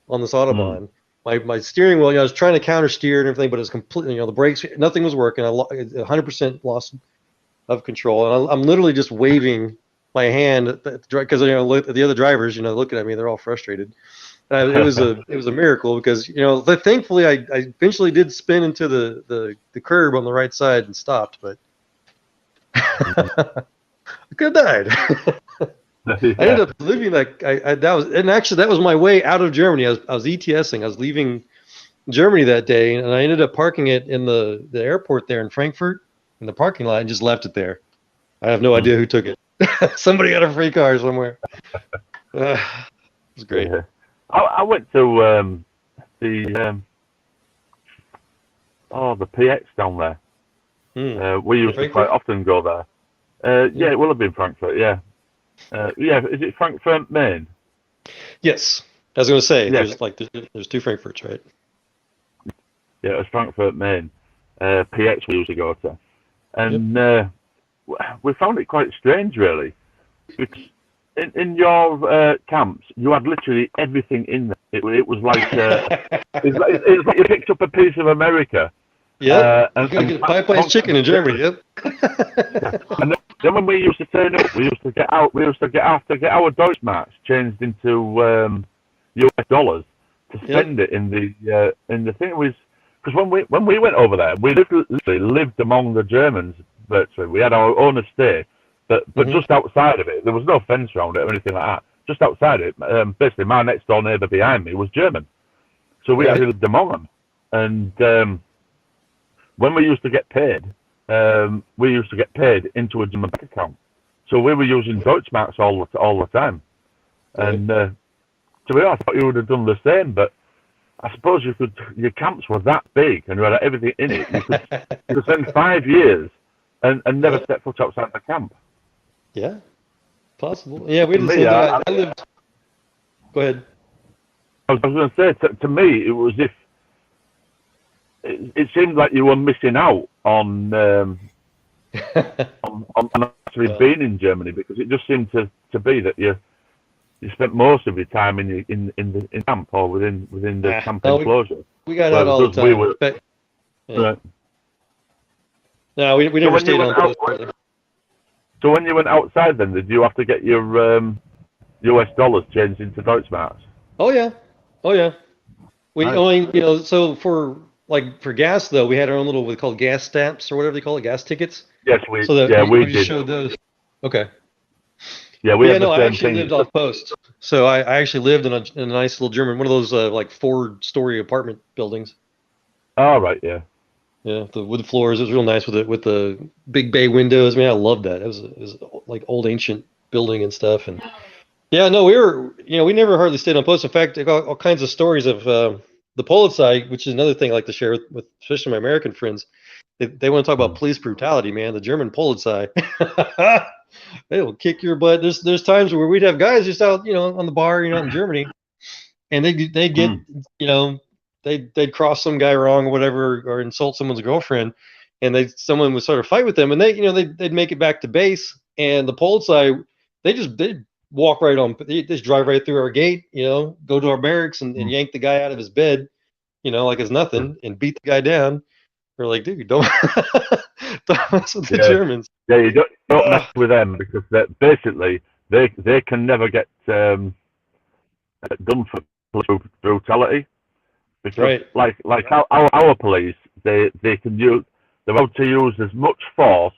Speaker 4: on this Autobahn. My steering wheel, you know, I was trying to counter steer and everything, but it was completely, you know, the brakes, nothing was working. I 100% loss of control, and I'm literally just waving my hand because you know the other drivers, you know, looking at me, they're all frustrated. It was a miracle because, you know, thankfully I eventually did spin into the curb on the right side and stopped, but I could have died. I ended up leaving that was my way out of Germany. I was ETSing. I was leaving Germany that day, and I ended up parking it in the airport there in Frankfurt in the parking lot and just left it there. I have no idea who took it. Somebody got a free car somewhere. It was great.
Speaker 5: Yeah. I went to the the PX down there. We used to quite often go there. Yeah, it will have been Frankfurt. Yeah, yeah. Is it Frankfurt, Maine?
Speaker 4: Yes, I was going to say
Speaker 5: Yeah.
Speaker 4: there's two Frankfurts, right?
Speaker 5: Yeah, it was Frankfurt, Maine. PX we used to go to, and we found it quite strange, really, because in your camps you had literally everything in there. It was like it was like you picked up a piece of America.
Speaker 4: Yep.
Speaker 5: And
Speaker 4: Get Popeye's chicken in Germany. Yep.
Speaker 5: And then when we used to turn up, we used to get our Deutschmarks changed into US dollars to spend it in the thing. It was because when we went over there, we literally lived among the Germans virtually. We had our own estate, but just outside of it, there was no fence around it or anything like that. Just outside it, basically, my next door neighbour behind me was German, so we actually lived among them. And when we used to get paid, we used to get paid into a German bank account. So we were using Deutschmarks all the time. And to be honest, I thought you would have done the same, but I suppose your camps were that big and you had everything in it. You could spend 5 years and never step foot outside the camp.
Speaker 4: Yeah, possible. Yeah, we did the same thing. I lived. Go ahead.
Speaker 5: I was going to say, to me, it was if it seemed like you were missing out on actually being in Germany, because it just seemed to be that you spent most of your time in camp or within the camp enclosure.
Speaker 4: We got out all the time.
Speaker 5: Right.
Speaker 4: No, we never stayed on post.
Speaker 5: So when you went outside, then did you have to get your US dollars changed into Deutschmarks?
Speaker 4: Oh yeah. We only, so for gas though, we had our own little what called gas stamps or whatever they call it, gas tickets.
Speaker 5: Yes, we
Speaker 4: just
Speaker 5: did.
Speaker 4: Showed those. Okay.
Speaker 5: Yeah, we had the same
Speaker 4: I actually
Speaker 5: thing.
Speaker 4: lived off post. So I actually lived in a nice little German, one of those 4-story apartment buildings.
Speaker 5: Oh right, yeah.
Speaker 4: Yeah, the wood floors. It was real nice with the big bay windows. I mean, I loved that. It was like old ancient building and stuff. And yeah, no, we never hardly stayed on post. In fact, I got all kinds of stories of the Polizei, which is another thing I like to share with especially my American friends. They want to talk about police brutality, man. The German Polizei, they will kick your butt. There's times where we'd have guys just out, on the bar, in Germany, and they'd get, they'd cross some guy wrong or whatever, or insult someone's girlfriend, and someone would sort of fight with them, and they'd make it back to base, and the Polizei, they'd walk right on, they just drive right through our gate, go to our barracks and yank the guy out of his bed, like it's nothing, and beat the guy down. We're like, dude, don't mess with the Germans.
Speaker 5: Yeah, you don't mess with them, because basically they can never get done for police brutality. Because like our police, they can use, they're allowed to use as much force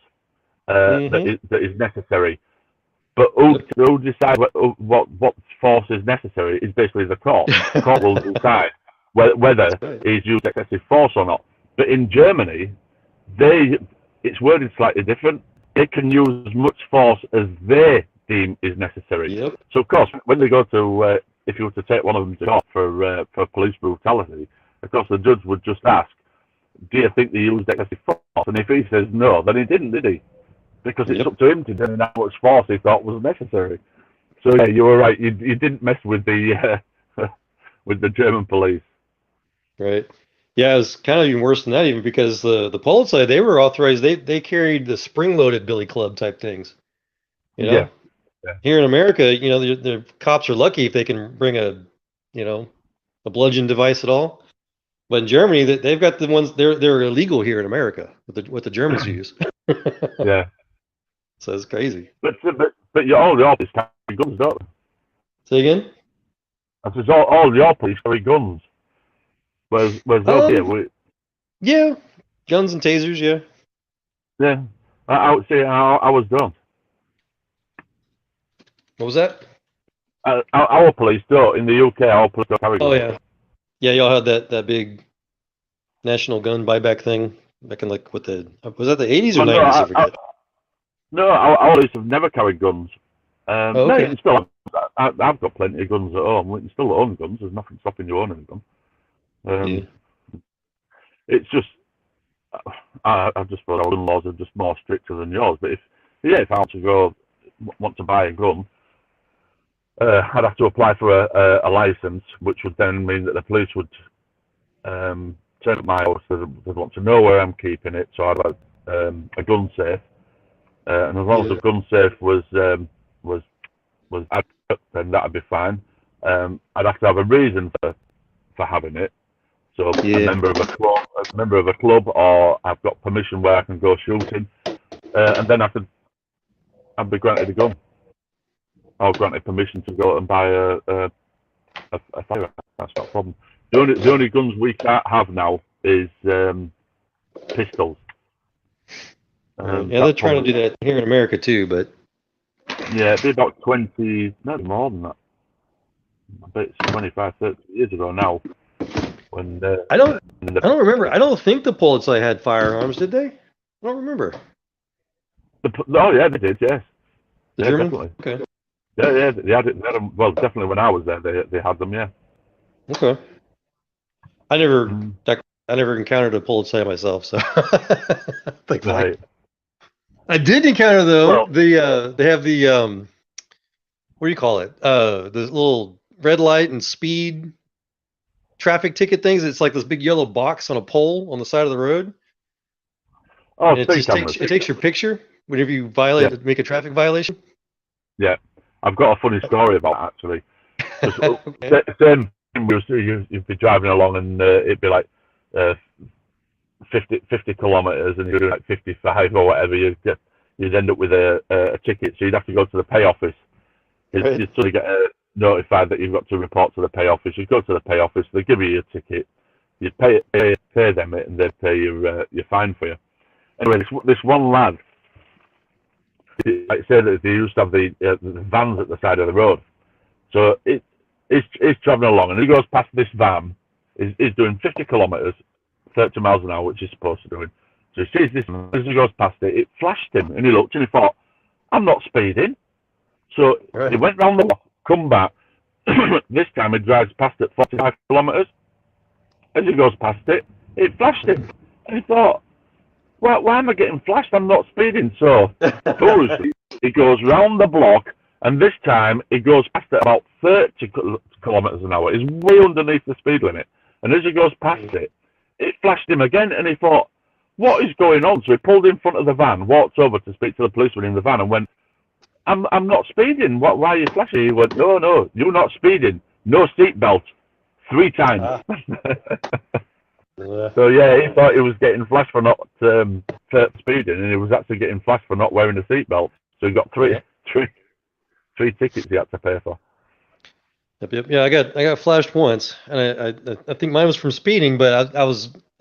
Speaker 5: that is necessary. But who decides what force is necessary is basically the court. The court will decide whether he's used excessive force or not. But in Germany, it's worded slightly different. They can use as much force as they deem is necessary.
Speaker 4: Yep.
Speaker 5: So of course, when they go to, if you were to take one of them to court for police brutality, of course the judge would just ask, "Do you think they used excessive force?" And if he says no, then he didn't, did he? Because it's up to him to determine how much force he thought was necessary. So yeah, you were right. You didn't mess with the with the German police.
Speaker 4: Right. Yeah, it was kind of even worse than that, even because the Polizei, they were authorized. They carried the spring-loaded billy club type things.
Speaker 5: Yeah.
Speaker 4: Here in America, the cops are lucky if they can bring a bludgeon device at all. But in Germany, they've got the ones they're illegal here in America. What the Germans use.
Speaker 5: Yeah.
Speaker 4: So it's crazy.
Speaker 5: But all your police carry guns, don't they?
Speaker 4: Say again?
Speaker 5: I says all your police carry guns. Whereas here,
Speaker 4: yeah, guns and tasers, yeah.
Speaker 5: Yeah, I would say I was done.
Speaker 4: What was that?
Speaker 5: Our police don't. In the UK, our police don't carry guns.
Speaker 4: Oh yeah, y'all had that big national gun buyback thing back in was that the 80s or 90s? I forget.
Speaker 5: No, our police have never carried guns.
Speaker 4: Okay.
Speaker 5: No, I've got plenty of guns at home. You can still own guns. There's nothing stopping you owning them.
Speaker 4: Yeah.
Speaker 5: It's just, I just thought our gun laws are just more stricter than yours. But if I want to buy a gun, I'd have to apply for a license, which would then mean that the police would turn up my house. They'd want to know where I'm keeping it, so I'd have a gun safe. And as long as the gun safe was adequate, then that'd be fine. I'd have to have a reason for having it. So a member of a club, or I've got permission where I can go shooting, and then I'd be granted a gun, or granted permission to go and buy a firearm. That's not a problem. The only guns we can't have now is pistols.
Speaker 4: They're trying to do that here in America too, but
Speaker 5: yeah, it'd be about 20, no more than that. I bet it's 25, 30 years ago now. When
Speaker 4: I don't remember. I don't think the Polizei had firearms, did they? I don't remember.
Speaker 5: Oh yeah, they did. Yes,
Speaker 4: The
Speaker 5: yeah,
Speaker 4: Germans?
Speaker 5: definitely.
Speaker 4: Okay.
Speaker 5: Yeah, they had it. They had them, well, definitely when I was there, they had them. Yeah.
Speaker 4: Okay. I never encountered a Polizei myself, so thankfully.
Speaker 5: Right.
Speaker 4: I did encounter though
Speaker 5: Well-
Speaker 4: they have the what do you call it? The little red light and speed traffic ticket things. It's like this big yellow box on a pole on the side of the road.
Speaker 5: Oh,
Speaker 4: And it
Speaker 5: speed
Speaker 4: just
Speaker 5: cameras.
Speaker 4: takes your picture whenever you violate make a traffic violation.
Speaker 5: Yeah, I've got a funny story about that, actually.
Speaker 4: Okay.
Speaker 5: Same thing, you'd be driving along and it'd be like 50 kilometers, and you're doing like 55 or whatever. You'd end up with a ticket, so you'd have to go to the pay office.
Speaker 4: Right.
Speaker 5: You'd sort of get notified that you've got to report to the pay office. You go to the pay office, they give you your ticket. You pay them it, and they pay your fine for you. Anyway, this one lad, like I said, they used to have the vans at the side of the road. So he's travelling along, and he goes past this van. He's doing 50 kilometres, 30 miles an hour, which he's supposed to do. So he sees this, and as he goes past it, it flashed him, and he looked, and he thought, I'm not speeding. So
Speaker 4: Right.
Speaker 5: he went round the block, come back. This time he drives past at 45 kilometres. As he goes past it, it flashed him. And he thought, why am I getting flashed? I'm not speeding. So, foolishly, he goes round the block, and this time he goes past at about 30 kilometres an hour. He's way underneath the speed limit. And as he goes past it, it flashed him again, and he thought, what is going on? So he pulled in front of the van, walked over to speak to the policeman in the van, and went, I'm not speeding. Why are you flashing? He went, no, you're not speeding. No seatbelt. 3 times. So yeah, he thought he was getting flashed for not speeding, and he was actually getting flashed for not wearing a seatbelt. So he got three tickets he had to pay for.
Speaker 4: Yep. Yeah, I got flashed once, and I think mine was from speeding, but I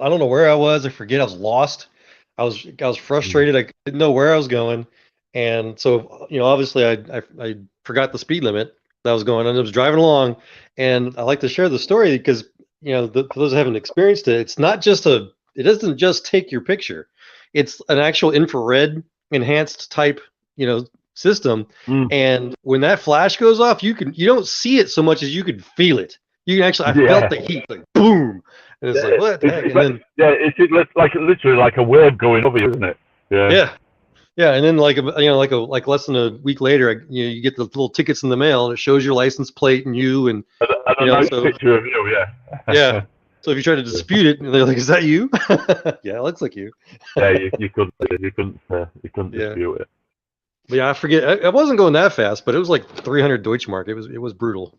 Speaker 4: don't know where I was. I forget. I was lost. I was frustrated. I didn't know where I was going, and so obviously I forgot the speed limit that I was going, and I was driving along. And I like to share the story because for those who haven't experienced it, it doesn't just take your picture. It's an actual infrared enhanced type system. And when that flash goes off, you don't see it so much as you could feel it. You can actually, I felt the heat, like boom, and it's like what the heck? And then
Speaker 5: it's like literally like a wave going over you, isn't it?
Speaker 4: Yeah, and then like less than a week later, you get the little tickets in the mail, and it shows your license plate and you, and
Speaker 5: a nice picture of you,
Speaker 4: yeah. So if you try to dispute it, and they're like, "Is that you?" Yeah, it looks like you.
Speaker 5: Yeah, you couldn't dispute it.
Speaker 4: But yeah, I forget. I wasn't going that fast, but it was like 300 Deutschmark. It was brutal.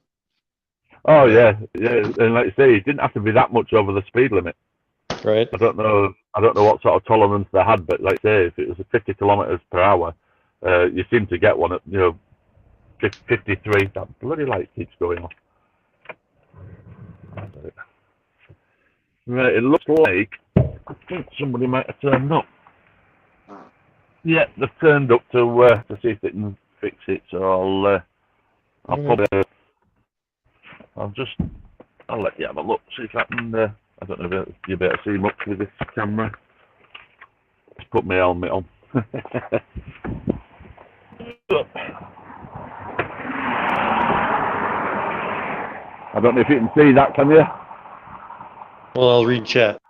Speaker 5: Oh yeah, and like you say, it didn't have to be that much over the speed limit.
Speaker 4: Right.
Speaker 5: I don't know what sort of tolerance they had, but like I say, if it was 50 kilometers per hour, you seem to get one at 53. That bloody light keeps going off. Right, it looks like I think somebody might have turned up. Yeah, they've turned up to see if they can fix it. So I'll probably I'll let you have a look, see if I can. I don't know if you better see much with this camera. Just put my helmet on. I don't know if you can see that, can you?
Speaker 4: Well, I'll read chat.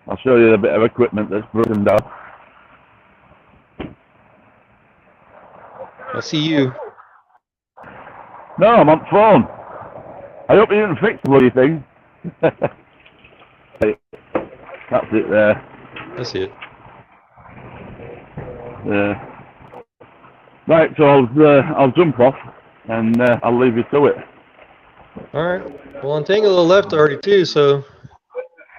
Speaker 5: I'll show you a bit of equipment that's broken down.
Speaker 4: I see you.
Speaker 5: No, I'm on phone. I hope you didn't fix the bloody thing. Right, that's it there.
Speaker 4: I see it.
Speaker 5: Right, so I'll jump off and I'll leave you to it.
Speaker 4: All right. Well, Untangle left already too, so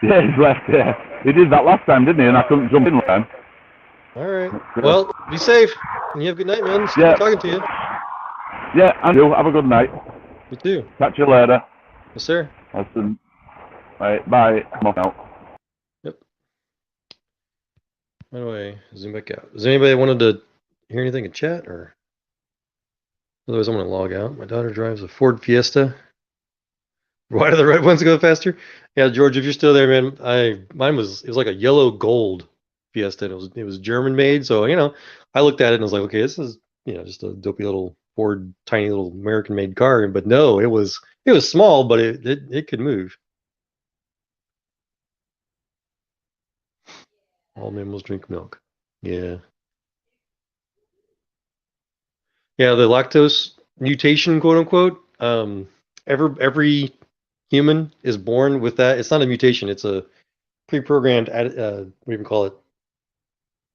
Speaker 5: Yeah, he's left. Yeah, he did that last time, didn't he? And I couldn't jump in with him.
Speaker 4: all right. Well, be safe. And you have a good night, man. It's
Speaker 5: Yeah.
Speaker 4: good talking to you.
Speaker 5: Yeah, and you have a good night.
Speaker 4: You too.
Speaker 5: Catch you later.
Speaker 4: Yes, sir.
Speaker 5: Listen. Right, bye. I'm off now.
Speaker 4: Yep. By the way, zoom back out. Does anybody wanted to hear anything in chat, or otherwise I'm gonna log out. My daughter drives a Ford Fiesta. Why do the red ones go faster? Yeah, George, if you're still there, man, it was like a yellow gold Fiesta. And it was German made, so I looked at it and I was like, okay, this is just a dopey little Ford, tiny little American made car. But no, it was small, but it could move. All mammals drink milk. Yeah. Yeah, the lactose mutation, quote unquote. Every human is born with that. It's not a mutation. It's a pre-programmed, what do you call it?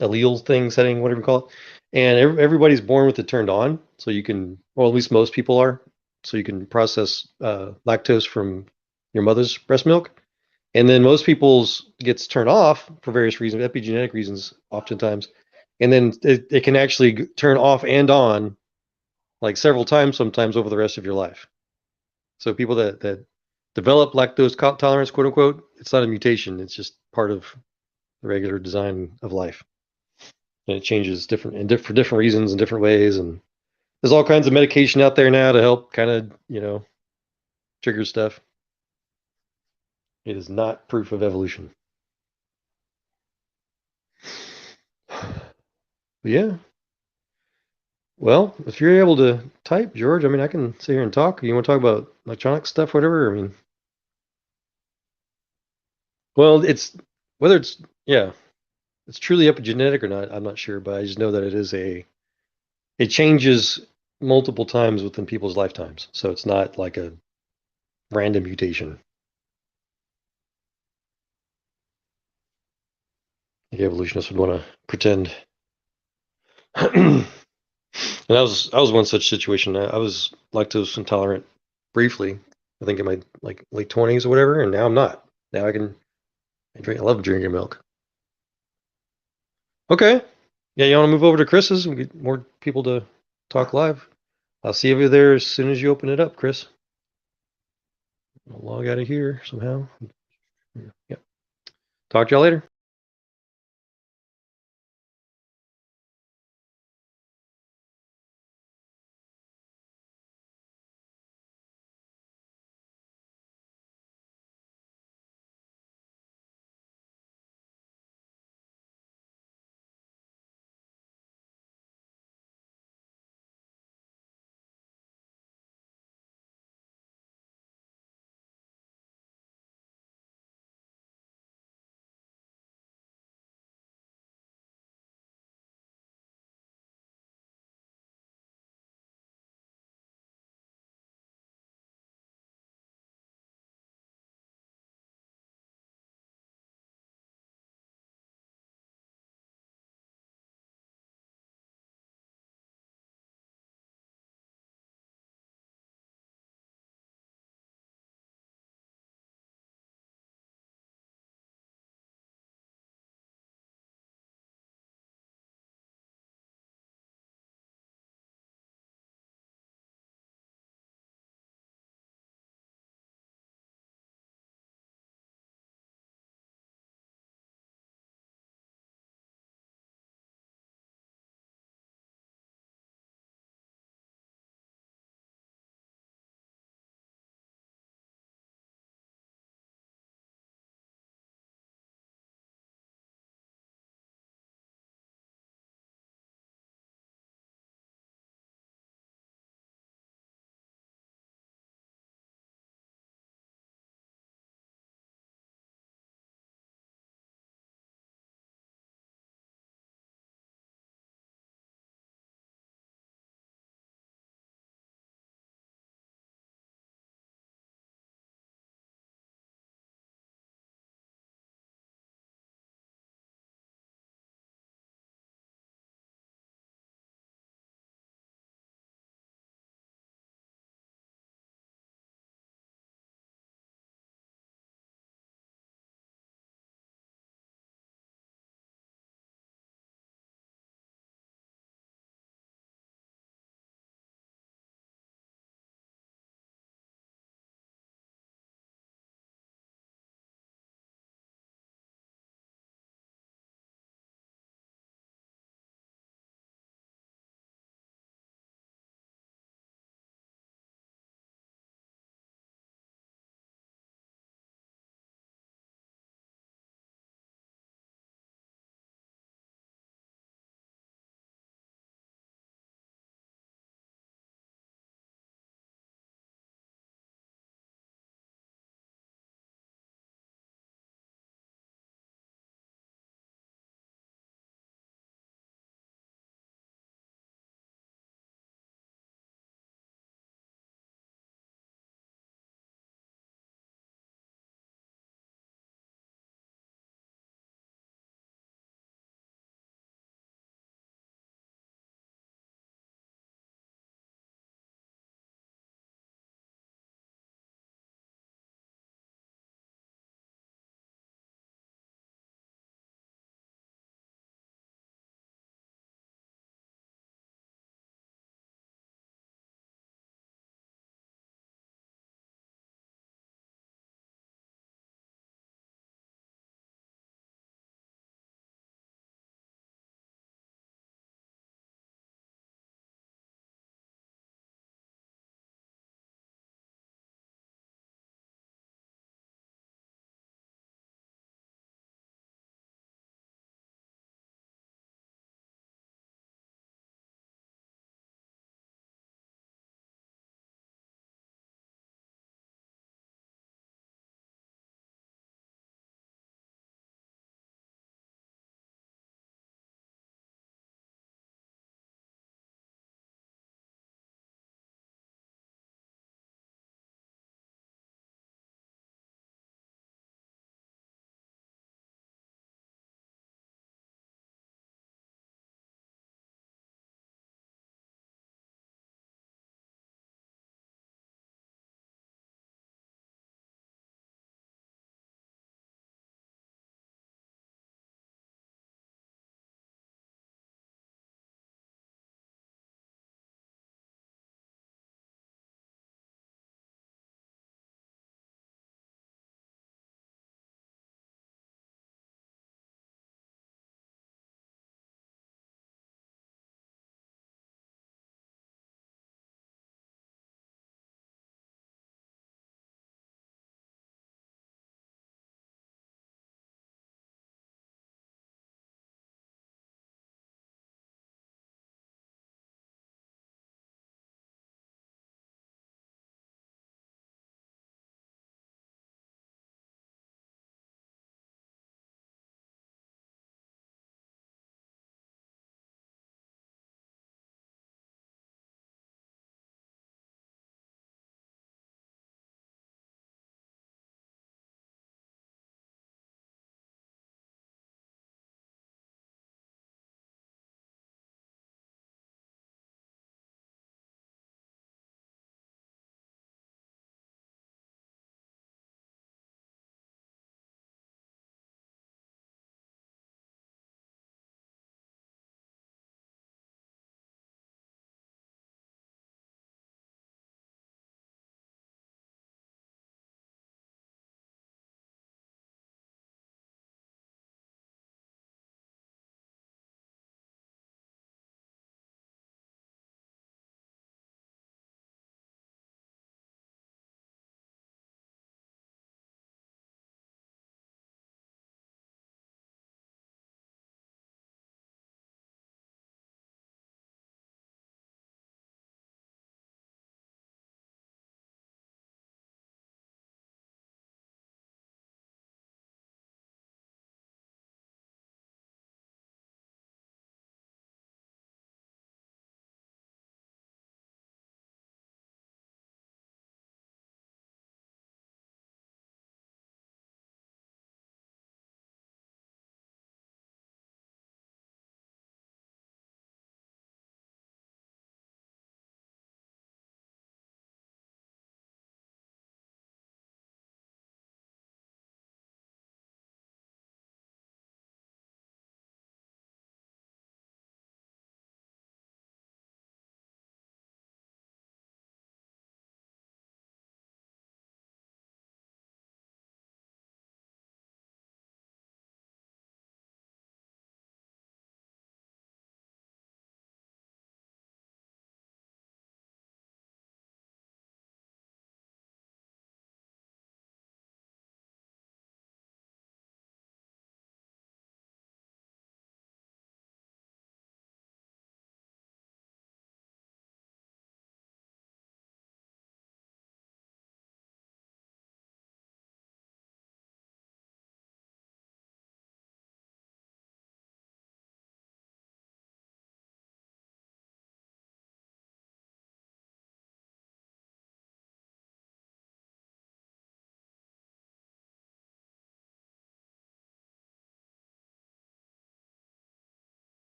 Speaker 4: Allele thing, setting, whatever you call it. And everybody's born with it turned on, so you can, or at least most people are, so you can process lactose from your mother's breast milk. And then most people's gets turned off for various reasons, epigenetic reasons, oftentimes. And then it can actually turn off and on like several times, sometimes over the rest of your life. So people that develop lactose tolerance, quote unquote, it's not a mutation. It's just part of the regular design of life. And it changes for different reasons and different ways. And there's all kinds of medication out there now to help kind of, trigger stuff. It is not proof of evolution. But yeah. Well, if you're able to type, George, I mean, I can sit here and talk. You want to talk about electronic stuff, whatever? I mean, well, it's truly epigenetic or not, I'm not sure, but I just know that it changes multiple times within people's lifetimes. So it's not like a random mutation. The evolutionists would want to pretend. And I was one such situation. I was lactose intolerant briefly, I think in my late 20s or whatever, and now I'm not. Now I love drinking milk. Okay. Yeah, you want to move over to Chris's and get more people to talk live? I'll see you there as soon as you open it up, Chris. I'll log out of here somehow. Yep. Talk to y'all later.